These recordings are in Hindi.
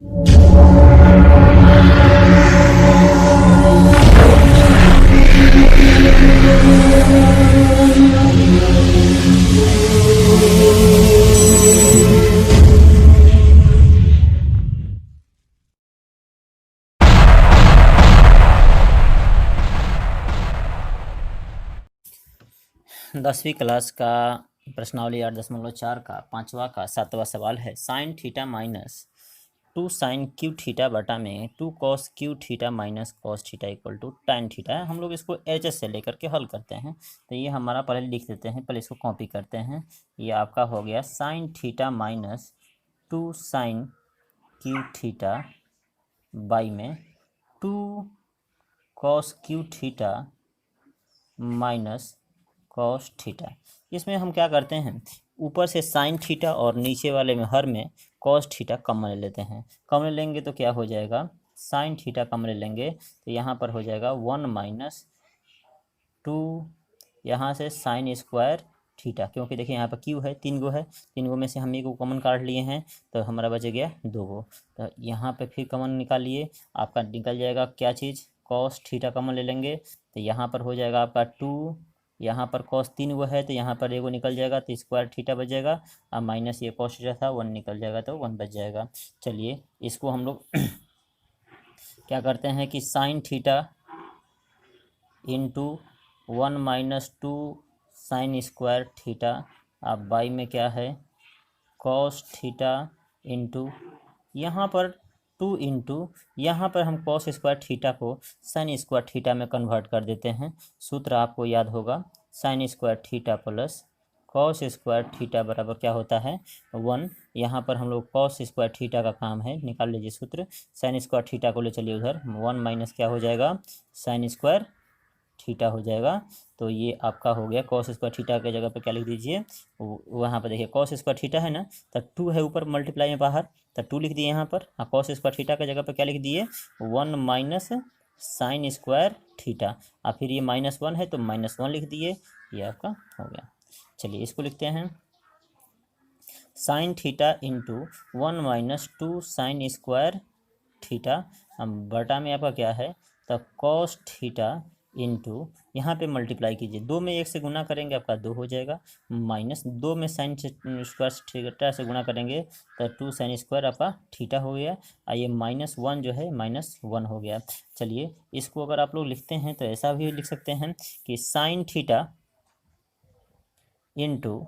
दसवीं क्लास का प्रश्नावली 8.4 का 5वां का 7वां सवाल है। Sine theta minus 2 sine cube theta बटा में 2 cos cube theta minus cos theta equal to tan theta है। हम लोग इसको एच से लेकर के हल करते हैं। तो ये हमारा पहले लिख देते हैं, पहले इसको कॉपी करते हैं। ये आपका हो गया sine theta minus 2 sine cube theta by में 2 cos cube theta minus cos theta. इसमें हम क्या करते हैं, ऊपर से साइन थीटा और नीचे वाले में हर में कॉस थीटा कॉमन ले लेते हैं। कॉमन लेंगे तो क्या हो जाएगा, साइन थीटा कॉमन ले लेंगे तो यहाँ पर हो जाएगा 1 माइनस 2, यहाँ से साइन स्क्वायर थीटा, क्योंकि देखिए यहाँ पर क्यू है, 3 गो है, 3 गो में से हम एक को कॉमन काट लिए हैं तो हमारा बच गया 2 गो। तो यहाँ पे फिर कॉमन निकालिए, आपका निकल जाएगा क्या चीज़, कॉस थीटा कॉमन ले लेंगे तो यहाँ पर हो जाएगा आपका 2, यहाँ पर कॉस 3 गो है तो यहाँ पर एगो निकल जाएगा तो स्क्वायर थीटा बच जाएगा, और माइनस ये कॉस थीटा था 1 निकल जाएगा तो 1 बच जाएगा। चलिए इसको हम लोग क्या करते हैं कि sine theta into 1 minus 2 sign square theta, अब बाई में क्या है कॉस थीटा इंटू यहाँ पर 2 इंटू यहाँ पर हम कॉस स्क्वायर थीटा को साइन स्क्वायर थीटा में कन्वर्ट कर देते हैं। सूत्र आपको याद होगा, sign square theta plus cos square theta बराबर क्या होता है 1। यहाँ पर हम लोग कॉस स्क्वायर थीटा का काम है, निकाल लीजिए सूत्र। साइन स्क्वायर थीटा को ले चलिए उधर, 1 माइनस क्या हो जाएगा साइन स्क्वायर थीटा हो जाएगा। तो ये आपका हो गया कॉस स्क्वायर थीटा के जगह पे क्या लिख दीजिए, वहाँ पर देखिए कॉस स्क्वायर थीटा है ना, तो 2 है ऊपर मल्टीप्लाई में बाहर, तो 2 लिख दिए यहाँ पर। हाँ, कॉस स्क्वायर थीटा के जगह पे क्या लिख दिए 1 माइनस साइन स्क्वायर थीटा, और फिर ये -1 है तो -1 लिख दिए, ये आपका हो गया। चलिए इसको लिखते हैं, sine theta into 1 minus 2 sign square theta, हम बटा में आपका क्या है तो कॉस थीटा इंटू यहाँ पे मल्टीप्लाई कीजिए, 2 में 1 से गुना करेंगे आपका 2 हो जाएगा, माइनस 2 में साइन स्क्वायर थीटा से गुना करेंगे तो 2 साइन स्क्वायर आपका थीटा हो गया, और ये -1 जो है -1 हो गया। चलिए इसको अगर आप लोग लिखते हैं तो ऐसा भी लिख सकते हैं कि sine theta into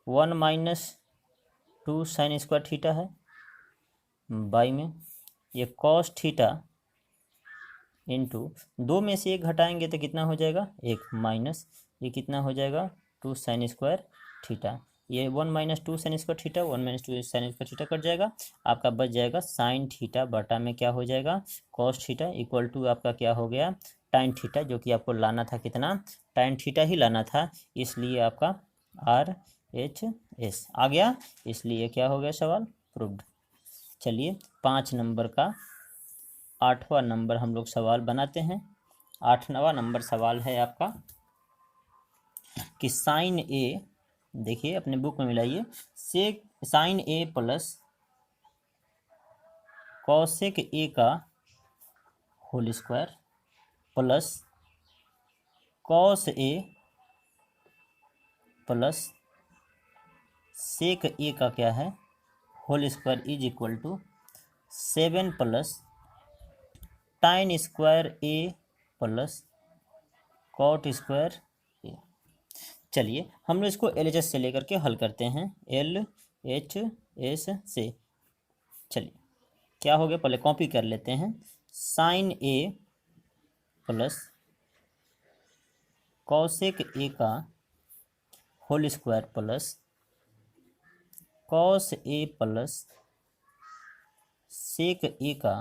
1 minus 2 sign square theta है बाई में ये कॉस थीटा इंटू 2 में से 1 घटाएंगे तो कितना हो जाएगा 1, माइनस ये कितना हो जाएगा 2 साइन स्क्वायर थीटा, ये 1 minus 2 sign square theta 1 minus 2 sign square theta cut जाएगा, आपका बच जाएगा साइन थीटा बटा में क्या हो जाएगा कॉस थीटा इक्वल टू आपका क्या हो गया tan थीटा, जो कि आपको लाना था कितना tan थीटा ही लाना था, इसलिए आपका RHS आ गया, इसलिए क्या हो गया सवाल प्रूव्ड। चलिए 5 नंबर का 8वां नंबर हम लोग सवाल बनाते हैं। 8वां नंबर सवाल है आपका कि साइन ए, देखिए अपने बुक में मिलाइए, से sin A plus cosec A का whole square plus cos A plus sec A का क्या है whole square is equal to 7 plus tan square A plus cot square A. चलिए हम लोग इसको LHS से लेकर के हल करते हैं, LHS से। चलिए क्या हो गया, पहले कॉपी कर लेते हैं, sine A plus cosec A का whole square plus cos A plus sec A का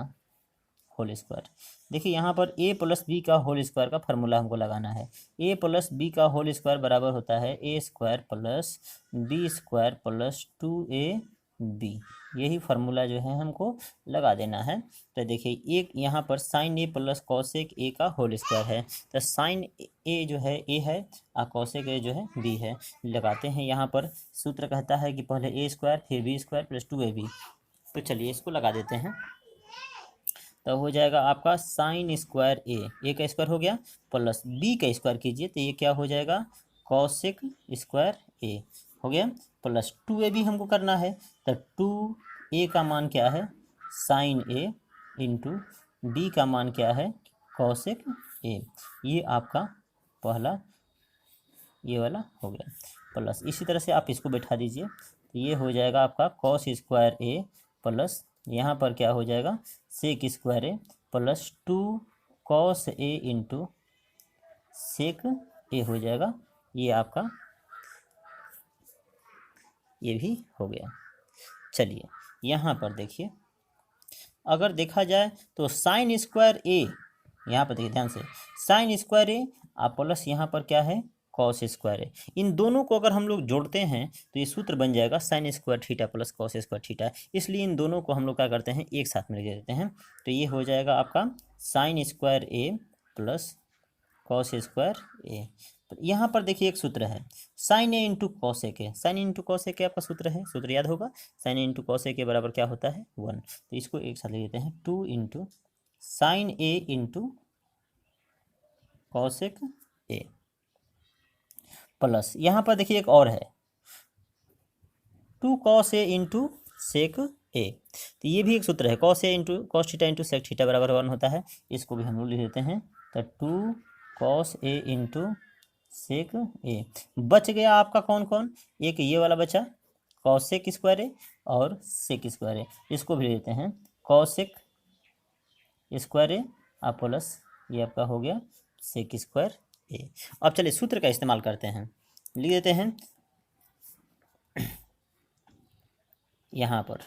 होल स्क्वायर। देखिए यहाँ पर a प्लस बी का होल स्क्वायर का फार्मूला हमको लगाना है, a प्लस बी का होल स्क्वायर बराबर होता है a square plus B square plus 2ab, यही फार्मूला जो है हमको लगा देना है। तो देखिए एक यहाँ पर sine A plus cosec A का होल स्क्वायर है, तो साइन ए जो है a है और कॉसेक ए जो है b है, लगाते हैं। यहाँ पर सूत्र कहता है कि पहले a स्क्वायर फिर b स्क्वायर प्लस 2ab, तो चलिए इसको लगा देते हैं। तो हो जाएगा आपका साइन स्क्वायर ए का स्क्वायर हो गया, प्लस बी का स्क्वायर कीजिए तो ये क्या हो जाएगा, कॉसेक स्क्वायर ए हो गया, प्लस 2a भी हमको करना है। तो 2a का मान क्या है, साइन ए, इंटू b का मान क्या है, कॉसेक ए। ये आपका पहला ये वाला हो गया, प्लस इसी तरह से आप इसको बैठा दीजिए तो ये हो जाएगा आपका कॉस स्क्वायर ए, प्लस यहाँ पर क्या हो जाएगा, sec square A, plus 2 cos A into sec ए हो जाएगा। ये आपका ये भी हो गया। चलिए यहाँ पर देखिए, अगर देखा जाए तो साइन स्क्वायर ए, यहाँ पर देखिए ध्यान से, साइन स्क्वायर ए आप प्लस यहाँ पर क्या है, कॉस स्क्वायर ए, इन दोनों को अगर हम लोग जोड़ते हैं तो ये सूत्र बन जाएगा sign square theta plus cos square theta. इसलिए इन दोनों को हम लोग क्या करते हैं, एक साथ में लिख देते हैं। तो ये हो जाएगा आपका sine square A plus cos square ए। यहाँ पर देखिए एक सूत्र है, sine A into cos A के, साइन इंटू कॉस ए के आपका सूत्र है, सूत्र याद होगा, sign A into cos A के बराबर क्या होता है, 1। तो इसको एक साथ ले लेते हैं, 2 into sine A into cosec A, plus यहाँ पर देखिए एक और है, 2 कॉस ए इंटू सेक ए। तो ये भी एक सूत्र है, cos A into cos theta into sec theta बराबर 1 होता है। इसको भी हम लोग लिख देते हैं। तो 2 कॉस ए इंटू सेक ए। बच गया आपका कौन कौन, एक ये वाला बचा कॉसेक स्क्वायर ए और सेक स्क्वायर ए, इसको भी लेते हैं कॉसेक स्क्वायर ए और प्लस ये आपका हो गया सेक स्क्वायर ए। अब चलिए सूत्र का इस्तेमाल करते हैं, लिख देते हैं यहाँ पर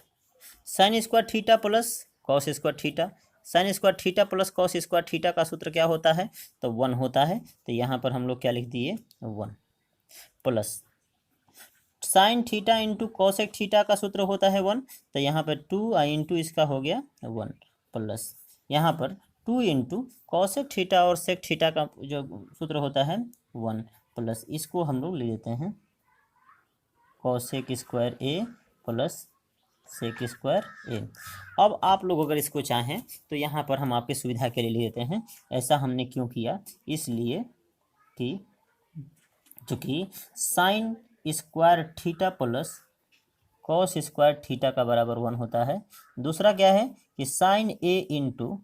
sign square theta plus cos square theta, sign square theta plus cos square theta का सूत्र क्या होता है, तो 1 होता है। तो यहाँ पर हम लोग क्या लिख दिए, 1, plus sine theta into cosec theta का सूत्र होता है 1। तो यहाँ पर 2 इंटू इसका हो गया 1, प्लस यहाँ पर 2 इंटू कॉसेक थीटा और सेक थीटा का जो सूत्र होता है 1, प्लस इसको हम लोग ले लेते हैं cosec square A plus sec square ए। अब आप लोग अगर इसको चाहें तो यहाँ पर हम आपकी सुविधा के लिए ले लेते हैं। ऐसा हमने क्यों किया, इसलिए कि चूँकि sine square theta plus cos square theta का बराबर 1 होता है। दूसरा क्या है कि sine A into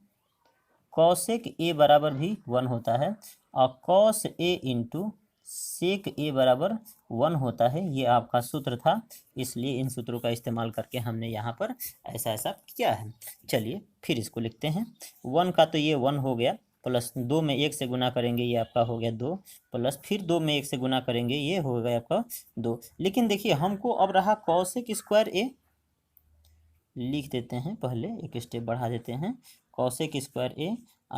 cosec A बराबर भी 1 होता है और कॉस ए इंटू सेक ए बराबर 1 होता है। ये आपका सूत्र था, इसलिए इन सूत्रों का इस्तेमाल करके हमने यहाँ पर ऐसा ऐसा किया है। चलिए फिर इसको लिखते हैं, 1 का तो ये 1 हो गया, प्लस 2 में 1 से गुना करेंगे ये आपका हो गया 2, प्लस फिर 2 में 1 से गुना करेंगे ये हो गया आपका 2। लेकिन देखिए हमको अब रहा कॉसेक स्क्वायर ए, लिख देते हैं, पहले एक स्टेप बढ़ा देते हैं, कॉसेक स्क्वायर ए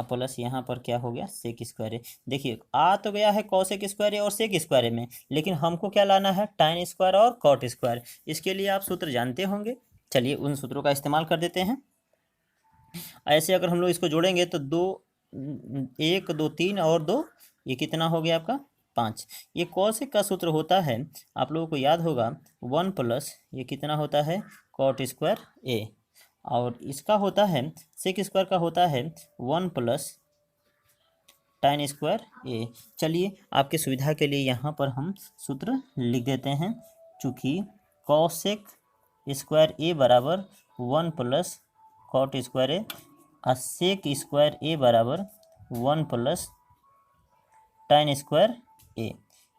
प्लस यहाँ पर क्या हो गया सेक स्क्वायर ए। देखिए आ तो गया है कॉसेक स्क्वायर ए और सेक स्क्वायर ए में, लेकिन हमको क्या लाना है, टाइन स्क्वायर और कॉट स्क्वायर। इसके लिए आप सूत्र जानते होंगे, चलिए उन सूत्रों का इस्तेमाल कर देते हैं। ऐसे अगर हम लोग इसको जोड़ेंगे तो 2 1 2 3 और 2 ये कितना हो गया आपका 5। ये कॉसेक का सूत्र होता है, आप लोगों को याद होगा 1 प्लस ये कितना होता है कॉट स्क्वायर ए, और इसका होता है सेक स्क्वायर का होता है 1 प्लस टाइन स्क्वायर ए। चलिए आपके सुविधा के लिए यहाँ पर हम सूत्र लिख देते हैं, चूँकि कॉसेक स्क्वायर ए बराबर 1 प्लस कॉट स्क्वायर ए और सेक स्क्वायर ए बराबर 1 प्लस टाइन स्क्वायर ए।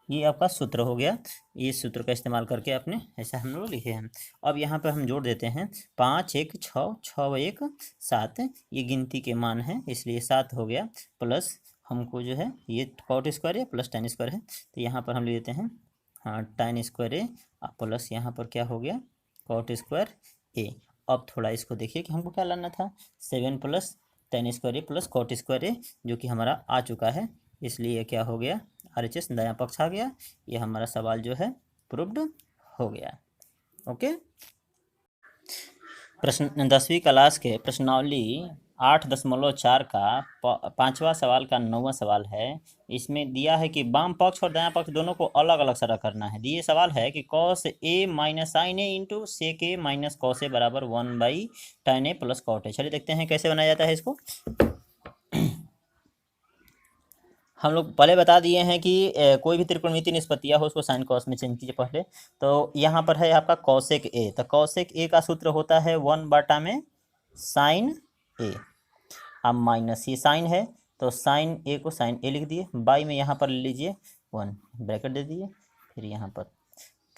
ये आपका सूत्र हो गया। ये सूत्र का इस्तेमाल करके अपने ऐसा हम लोग लिखे हैं। अब यहाँ पर हम जोड़ देते हैं 5 1 6 6 1 7, ये गिनती के मान हैं इसलिए 7 हो गया, प्लस हमको जो है ये कॉट स्क्वायर है प्लस टाइन स्क्वायर है, तो यहाँ पर हम ले लेते हैं हाँ टाइन स्क्वायर ए प्लस यहाँ पर क्या हो गया कॉट स्क्वायर ए। अब थोड़ा इसको देखिए कि हमको क्या लाना था, 7 प्लस टाइन square A plus cot square ए, जो कि हमारा आ चुका है, इसलिए क्या हो गया RHS दायां पक्ष आ गया। ये हमारा सवाल जो है प्रूव्ड हो गया। ओके, प्रश्न 10वीं क्लास के प्रश्नावली 8.4 का पांचवा सवाल का 9वां सवाल है। इसमें दिया है कि वाम पक्ष और दायां पक्ष दोनों को अलग अलग सरल करना है। दिए सवाल है कि cos A minus sign A into sec A minus cos A बराबर 1/tan a plus cot A. चलिए देखते हैं कैसे बनाया जाता है इसको। हम लोग पहले बता दिए हैं कि कोई भी त्रिकोणमिति निष्पत्तियां हो उसको साइन कॉस में चेंज कीजिए पहले। तो यहाँ पर है आपका कॉसेक ए, तो कॉसेक ए का सूत्र होता है 1/साइन ए। अब माइनस ये साइन है तो साइन ए को साइन ए लिख दिए, बाई में यहाँ पर ले लीजिए 1 ब्रैकेट दे दिए। फिर यहाँ पर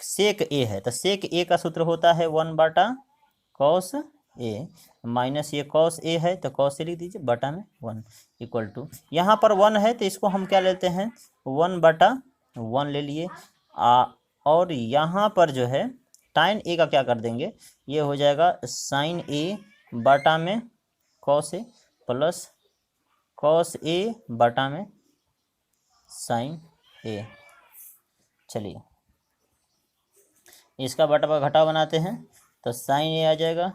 सेक ए है तो सेक ए का सूत्र होता है 1/कॉस ए, माइनस ये कॉस ए है तो कॉस ए लिख दीजिए बटा में 1 इक्वल टू, यहाँ पर 1 है तो इसको हम क्या लेते हैं 1/1 ले लिए। और यहाँ पर जो है टाइन ए का क्या कर देंगे, ये हो जाएगा साइन ए बटा में कॉस ए प्लस कॉस ए बटा में साइन ए। चलिए इसका बटा घटाव बनाते हैं तो साइन ए आ जाएगा,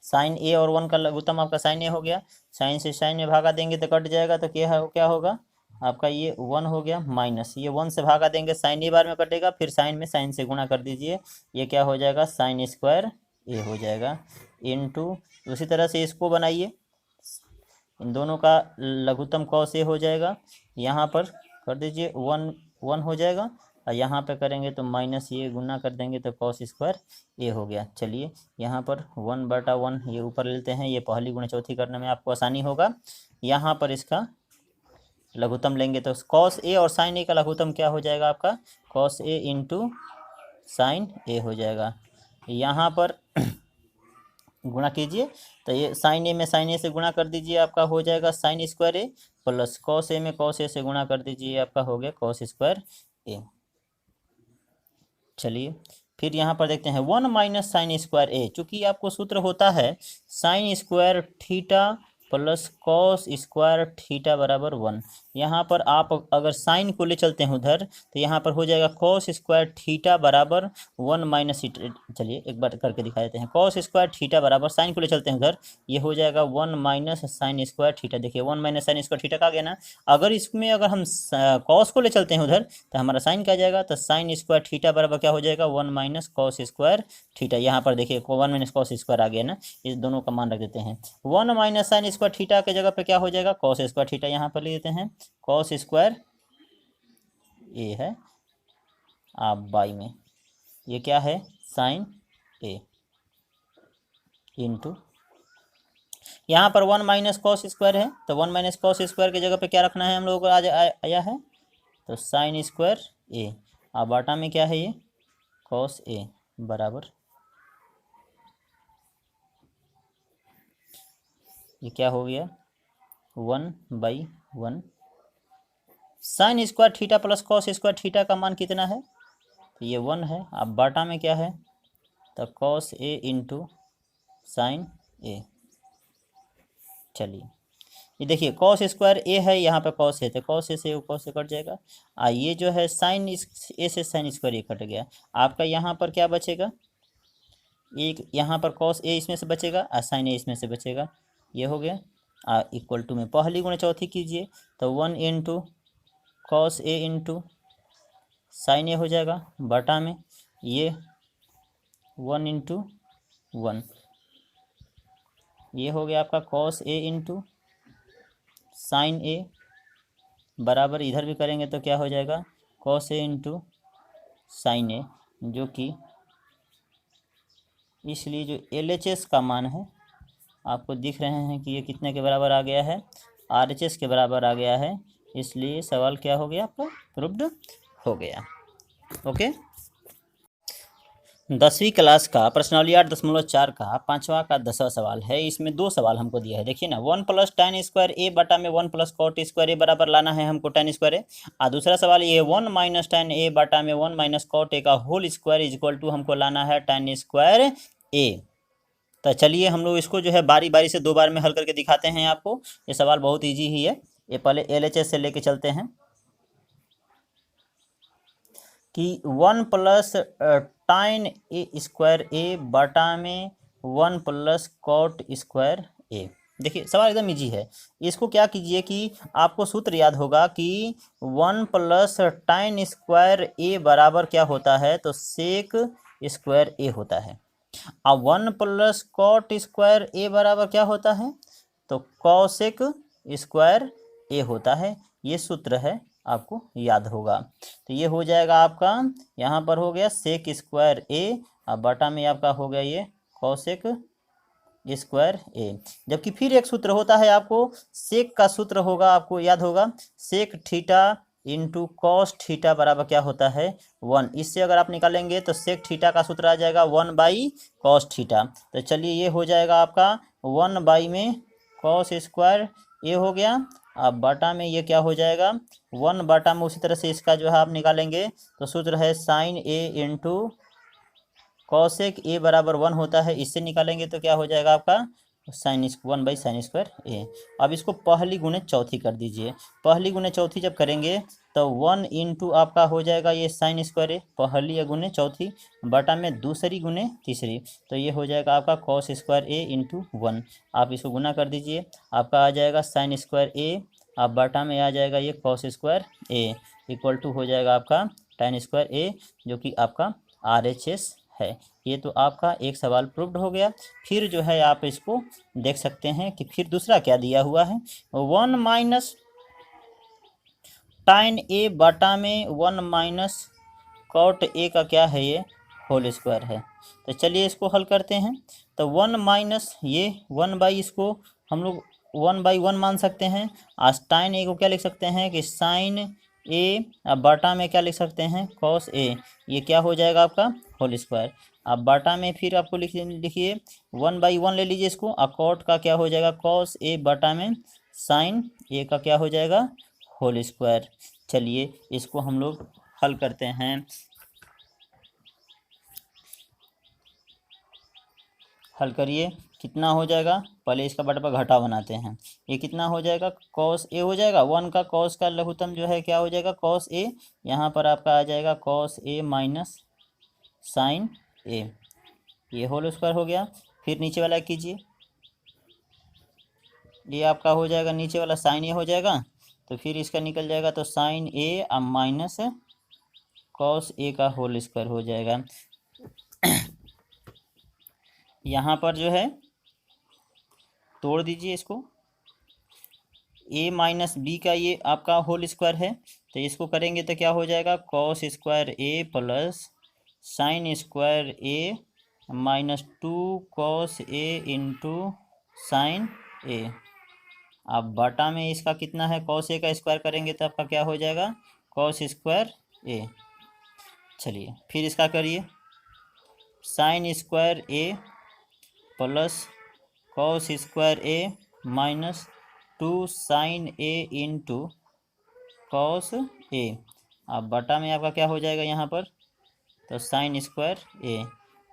साइन ए और 1 का लघुत्तम आपका साइन ए हो गया, साइन से साइन में भागा देंगे तो कट जाएगा, तो क्या होगा आपका ये 1 हो गया, माइनस ये 1 से भागा देंगे साइन ए बार में कटेगा, फिर साइन में साइन से गुणा कर दीजिए, ये क्या हो जाएगा साइन स्क्वायर ए हो जाएगा इनटू। उसी तरह से इसको बनाइए, इन दोनों का लघुत्तम कॉस ए हो जाएगा, यहाँ पर कर दीजिए 1 हो जाएगा, और यहाँ पे करेंगे तो माइनस ये गुना कर देंगे तो कॉस स्क्वायर ए हो गया। चलिए यहाँ पर 1/1 ये ऊपर लेते हैं, ये पहली गुणा चौथी करने में आपको आसानी होगा। यहाँ पर इसका लघुत्तम लेंगे तो कॉस ए और साइन ए का लघुत्तम क्या हो जाएगा आपका कॉस ए इंटू साइन ए हो जाएगा। यहाँ पर गुणा कीजिए तो ये साइन ए में साइन ए से गुणा कर दीजिए, आपका हो जाएगा sine square A plus cos ए में कॉस ए से गुणा कर दीजिए, आपका हो गया कॉस स्क्वायर ए। चलिए फिर यहाँ पर देखते हैं 1 माइनस साइन स्क्वायर ए, चूँकि आपको सूत्र होता है sign square theta plus cos square theta बराबर 1। यहाँ पर आप अगर साइन को ले चलते हैं उधर तो यहाँ पर हो जाएगा कॉस स्क्वायर थीटा बराबर 1 माइनस। चलिए एक बार करके दिखा देते हैं, कॉस स्क्वायर थीटा बराबर साइन को ले चलते हैं उधर, ये हो जाएगा 1 माइनस साइन स्क्वायर थीटा। देखिए 1 माइनस साइन स्क्वायर थीटा का गया ना, अगर इसमें अगर हम कॉस को ले चलते हैं उधर तो हमारा साइन क्या जाएगा, तो साइन स्क्वायर थीटा बराबर क्या हो जाएगा 1 माइनस कॉस स्क्वायर थीटा। यहाँ पर देखिए 1 माइनस कॉस स्क्वायर आ गया ना, इस दोनों का मान रख देते हैं। 1 माइनस साइन स्क्वायर थीटा के जगह पे क्या हो जाएगा कॉस स्क्वायर थीटा, यहाँ पर ले देते हैं कॉस स्क्वायर ए है, आप बाई में ये क्या है साइन ए इंटू, यहाँ पर 1 माइनस कॉस स्क्वायर है तो 1 माइनस कॉस स्क्वायर की जगह पे क्या रखना है हम लोगों को आज आया है तो साइन स्क्वायर ए, अब बाटा में क्या है ये कॉस ए बराबर, ये क्या हो गया 1/1 sign square theta plus cos square theta का मान कितना है तो ये 1 है। अब बाटा में क्या है तो कॉस ए इंटू साइन ए। चलिए ये देखिए कॉस स्क्वायर ए है, यहाँ पे कॉस है तो कॉस ए से कॉस से कट जाएगा, ये जो है साइन ए से साइन स्क्वायर ए कट गया, आपका यहाँ पर क्या बचेगा एक, यहाँ पर कॉस ए इसमें से बचेगा और साइन ए इसमें से बचेगा, ये हो गया इक्वल टू में पहली गुणा चौथी कीजिए तो 1 into cos A into sine ए हो जाएगा, बटा में ये 1 इंटू 1, ये हो गया आपका कॉस ए इंटू साइन ए बराबर, इधर भी करेंगे तो क्या हो जाएगा कॉस ए इंटू साइन ए, जो कि इसलिए जो LHS का मान है आपको दिख रहे हैं कि ये कितने के बराबर आ गया है RHS के बराबर आ गया है, इसलिए सवाल क्या हो गया आपका प्रूव्ड हो गया। ओके 10वीं क्लास का प्रश्नावली 8.4 का पांचवा का 10वां सवाल है। इसमें 2 सवाल हमको दिया है, देखिए ना 1 प्लस tan स्क्वायर ए बटा में 1 प्लस कॉट स्क्वायर ए बराबर लाना है हमको tan स्क्वायर ए, और दूसरा सवाल ये 1 माइनस tan ए बटा में 1 माइनस कॉट ए का whole square is equal to हमको लाना है tan स्क्वायर ए। तो चलिए हम लोग इसको जो है बारी बारी से 2 बार में हल करके दिखाते हैं आपको, ये सवाल बहुत ईजी ही है। ये पहले LHS से लेके चलते हैं कि 1 प्लस tan ए स्क्वायर ए बटा में 1 प्लस कॉट स्क्वायर ए, देखिए सवाल एकदम इजी है। इसको क्या कीजिए कि आपको सूत्र याद होगा कि 1 प्लस tan स्क्वायर ए बराबर क्या होता है, तो सेक स्क्वायर ए होता है। अब 1 प्लस कॉट स्क्वायर ए बराबर क्या होता है, तो कॉसेक स्क्वायर ए होता है। ये सूत्र है, आपको याद होगा। तो ये हो जाएगा आपका, यहाँ पर हो गया सेक स्क्वायर ए, और बटा में आपका हो गया ये कॉसेक स्क्वायर ए। जबकि फिर एक सूत्र होता है, आपको सेक का सूत्र होगा, आपको याद होगा, sec theta into cos theta बराबर क्या होता है, 1। इससे अगर आप निकालेंगे तो सेक थीटा का सूत्र आ जाएगा 1 कॉस थीटा। तो चलिए ये हो जाएगा आपका 1 में कॉस स्क्वायर ए हो गया। अब बटा में ये क्या हो जाएगा 1 बटा में, उसी तरह से इसका जो है आप निकालेंगे तो सूत्र है sine A into cosec A बराबर 1 होता है। इससे निकालेंगे तो क्या हो जाएगा आपका साइन 1/sin स्क्वायर ए। अब इसको पहली गुने चौथी कर दीजिए। पहली गुने चौथी जब करेंगे तो 1 इंटू आपका हो जाएगा ये साइन स्क्वायर ए, पहली गुने चौथी, बटा में दूसरी गुने तीसरी, तो ये हो जाएगा आपका कॉस स्क्वायर ए इंटू 1। आप इसको गुना कर दीजिए, आपका आ जाएगा साइन स्क्वायर ए, अब बटा में आ जाएगा ये cos square A, equal to हो जाएगा आपका tan स्क्वायर ए, जो कि आपका RHS है। ये तो आपका एक सवाल प्रूव्ड हो गया। फिर जो है आप इसको देख सकते हैं कि फिर दूसरा क्या दिया हुआ है, 1 माइनस tan ए बटा में 1 माइनस कॉट ए का क्या है, ये होल स्क्वायर है। तो चलिए इसको हल करते हैं। तो 1 माइनस ये 1 इसको हम लोग 1/1 मान सकते हैं। आज tan ए को क्या लिख सकते हैं कि साइन ए, अब बटा में क्या लिख सकते हैं कॉस ए, ये क्या हो जाएगा आपका होल स्क्वायर। अब बटा में फिर आपको लिखिए 1/1 ले लीजिए इसको, और कॉट का क्या हो जाएगा कॉस ए बटा में साइन ए का क्या हो जाएगा होल स्क्वायर। चलिए इसको हम लोग हल करते हैं। हल करिए, कितना हो जाएगा, पहले इसका बटा पर घटा बनाते हैं। ये कितना हो जाएगा कॉस ए हो जाएगा, 1 का कॉस का लघुत्तम जो है क्या हो जाएगा कॉस ए, यहाँ पर आपका आ जाएगा कॉस ए माइनस साइन ए, ये होल स्क्वायर हो गया। फिर नीचे वाला कीजिए, ये आपका हो जाएगा नीचे वाला साइन ए हो जाएगा, तो फिर इसका निकल जाएगा तो साइन ए अब माइनस कॉस ए का होल स्क्वायर हो जाएगा। यहाँ पर जो है तोड़ दीजिए इसको, a माइनस बी का ये आपका होल स्क्वायर है, तो इसको करेंगे तो क्या हो जाएगा cos square A plus sine square A minus 2 cos A into sine ए। अब बटा में इसका कितना है कॉस ए का स्क्वायर करेंगे तो आपका क्या हो जाएगा कॉस स्क्वायर ए। चलिए फिर इसका करिए, sine square A plus cos square A minus 2 sign A into cos A. अब बटा में आपका क्या हो जाएगा यहाँ पर, तो साइन स्क्वायर ए।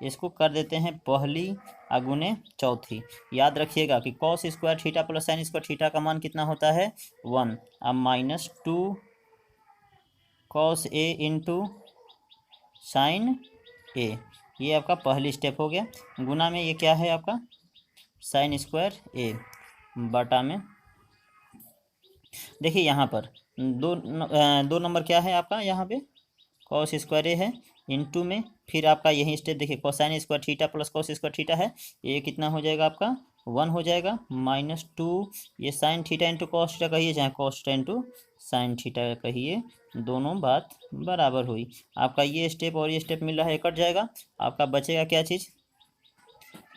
इसको कर देते हैं पहली अगुने चौथी। याद रखिएगा कि cos square theta plus sign square theta का मान कितना होता है 1। अब minus 2 cos A into sine ए, ये आपका पहली स्टेप हो गया। गुना में ये क्या है आपका साइन स्क्वायर ए, बटा में देखिए यहाँ पर दो नंबर क्या है आपका, यहाँ पे कॉस स्क्वायर ए है, इनटू में फिर आपका यही स्टेप देखिए cosine square theta plus cos square theta है, ये कितना हो जाएगा आपका 1 हो जाएगा, माइनस 2 ये sine theta into cos theta कहिए चाहे cos theta into sine theta कहिए, दोनों बात बराबर हुई। आपका ये स्टेप और ये स्टेप मिल रहा है, कट जाएगा, आपका बचेगा क्या चीज़,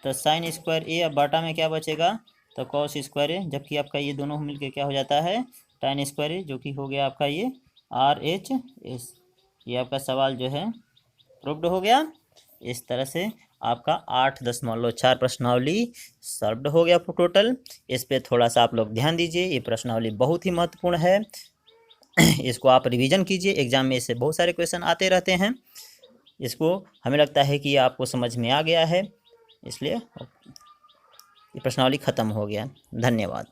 तो साइन स्क्वायर ए। अब बाटा में क्या बचेगा, तो कॉस स्क्वायर ए, जबकि आपका ये दोनों मिलकर क्या हो जाता है tan स्क्वायर ए, जो कि हो गया आपका ये RHS। ये आपका सवाल जो है प्रूव्ड हो गया। इस तरह से आपका 8.4 प्रश्नावली सॉल्व्ड हो गया टोटल। इस पे थोड़ा सा आप लोग ध्यान दीजिए, ये प्रश्नावली बहुत ही महत्वपूर्ण है। इसको आप रिवीजन कीजिए, एग्जाम में इससे बहुत सारे क्वेश्चन आते रहते हैं। इसको हमें लगता है कि आपको समझ में आ गया है, इसलिए ये प्रश्नावली ख़त्म हो गया। धन्यवाद।